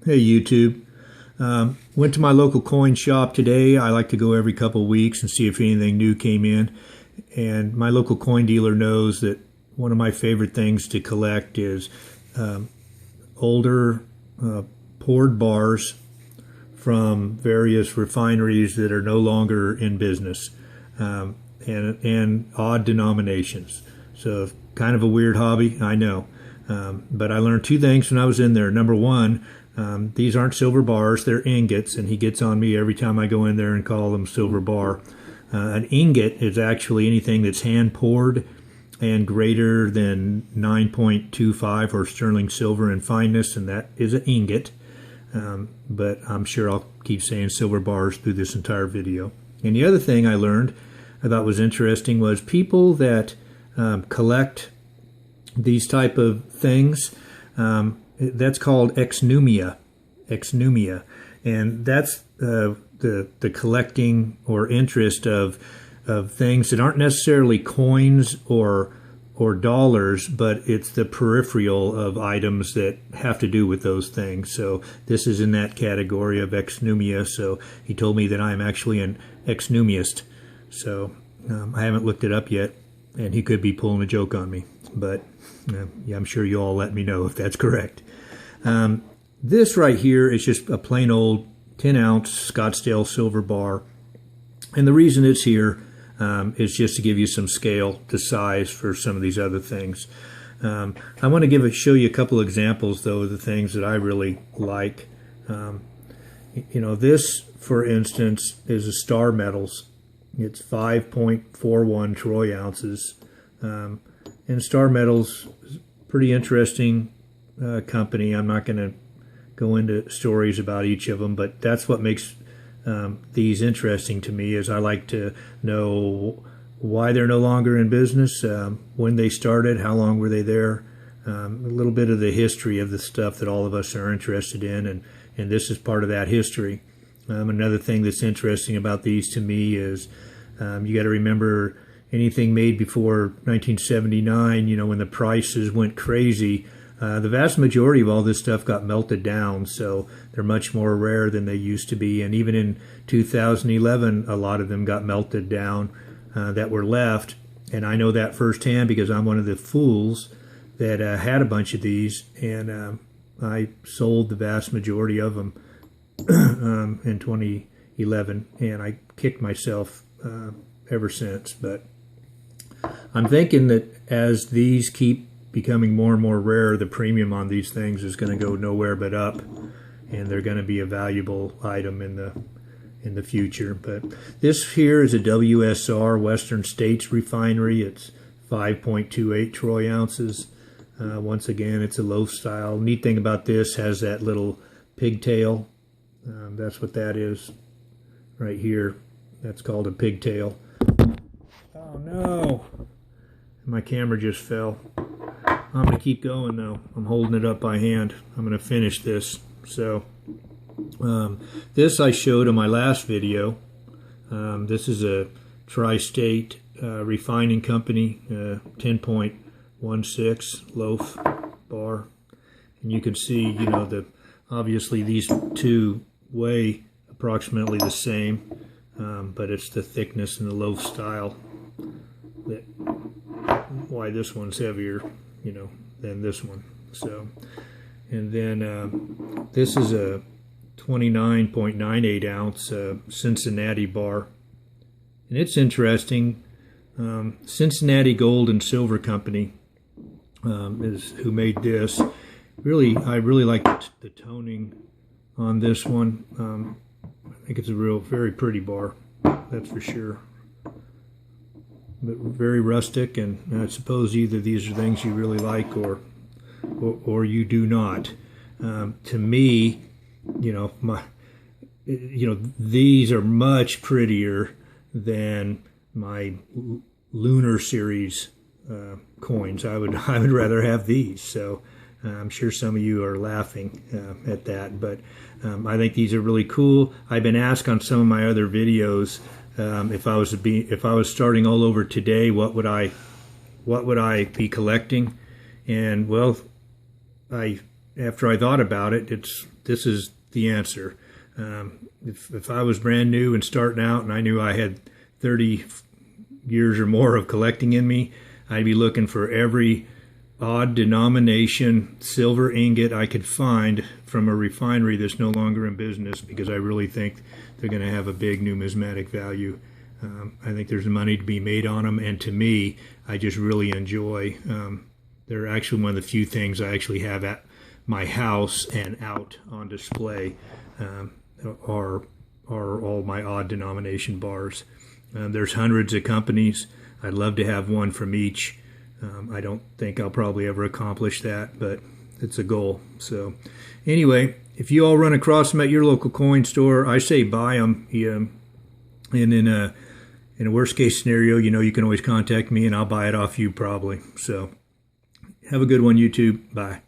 Hey YouTube. Went to my local coin shop today. I like to go every couple of weeks and see if anything new came in. And my local coin dealer knows that one of my favorite things to collect is older poured bars from various refineries that are no longer in business, and odd denominations. So kind of a weird hobby, I know. But I learned two things when I was in there. Number one, these aren't silver bars, they're ingots, and he gets on me every time I go in there and call them silver bar. An ingot is actually anything that's hand poured and greater than 9.25 or sterling silver in fineness, and that is an ingot. But I'm sure I'll keep saying silver bars through this entire video. And the other thing I learned I thought was interesting was people that collect these type of things, that's called Exnumia, and that's the collecting or interest of things that aren't necessarily coins or dollars, but it's the peripheral of items that have to do with those things. So this is in that category of Exnumia. So he told me that I'm actually an exnumiast. So I haven't looked it up yet, and he could be pulling a joke on me, but yeah, I'm sure you all let me know if that's correct. This right here is just a plain old 10-ounce Scottsdale silver bar, and the reason it's here is just to give you some scale to size for some of these other things. I want to show you a couple examples though of the things that I really like. You know, this for instance is a Star Metals. It's 5.41 troy ounces. And Star Metals is a pretty interesting company. I'm not going to go into stories about each of them, but that's what makes these interesting to me, is I like to know why they're no longer in business, when they started, how long were they there, a little bit of the history of the stuff that all of us are interested in, and this is part of that history. Another thing that's interesting about these to me is you got to remember anything made before 1979, you know, when the prices went crazy, the vast majority of all this stuff got melted down, so they're much more rare than they used to be. And even in 2011, a lot of them got melted down that were left. And I know that firsthand because I'm one of the fools that had a bunch of these, and I sold the vast majority of them in 2011, and I kicked myself ever since. But I'm thinking that as these keep becoming more and more rare, the premium on these things is going to go nowhere but up, and they're going to be a valuable item in the future. But this here is a WSR, Western States Refinery. It's 5.28 troy ounces. Once again, it's a loaf style. Neat thing about this, has that little pigtail. That's what that is right here. That's called a pigtail. Oh no, my camera just fell. I'm going to keep going though. I'm holding it up by hand. I'm going to finish this. So this I showed in my last video. This is a tri-state refining company, 10.16 loaf bar. And you can see, you know, obviously these two weigh approximately the same, but it's the thickness and the loaf style that why this one's heavier, you know, than this one. So, and then this is a 29.98 ounce Cincinnati bar, and it's interesting. Cincinnati Gold and Silver Company is who made this. Really, I really like the toning on this one. I think it's a very pretty bar, that's for sure. But very rustic, and I suppose either these are things you really like or you do not. To me, you know, these are much prettier than my Lunar Series coins. I would rather have these. So I'm sure some of you are laughing at that, but I think these are really cool. I've been asked on some of my other videos, if I was starting all over today, what would I be collecting? And well, after I thought about it, it's this is the answer. If I was brand new and starting out and I knew I had 30 years or more of collecting in me, I'd be looking for every odd denomination silver ingot I could find from a refinery that's no longer in business, because I really think they're going to have a big numismatic value. I think there's money to be made on them, and to me, I just really enjoy. They're actually one of the few things I actually have at my house and out on display. Are all my odd denomination bars. There's hundreds of companies. I'd love to have one from each. I don't think I'll probably ever accomplish that, but it's a goal. So anyway, if you all run across them at your local coin store, I say buy them. And in a worst case scenario, you can always contact me and I'll buy it off you probably. So have a good one, YouTube. Bye.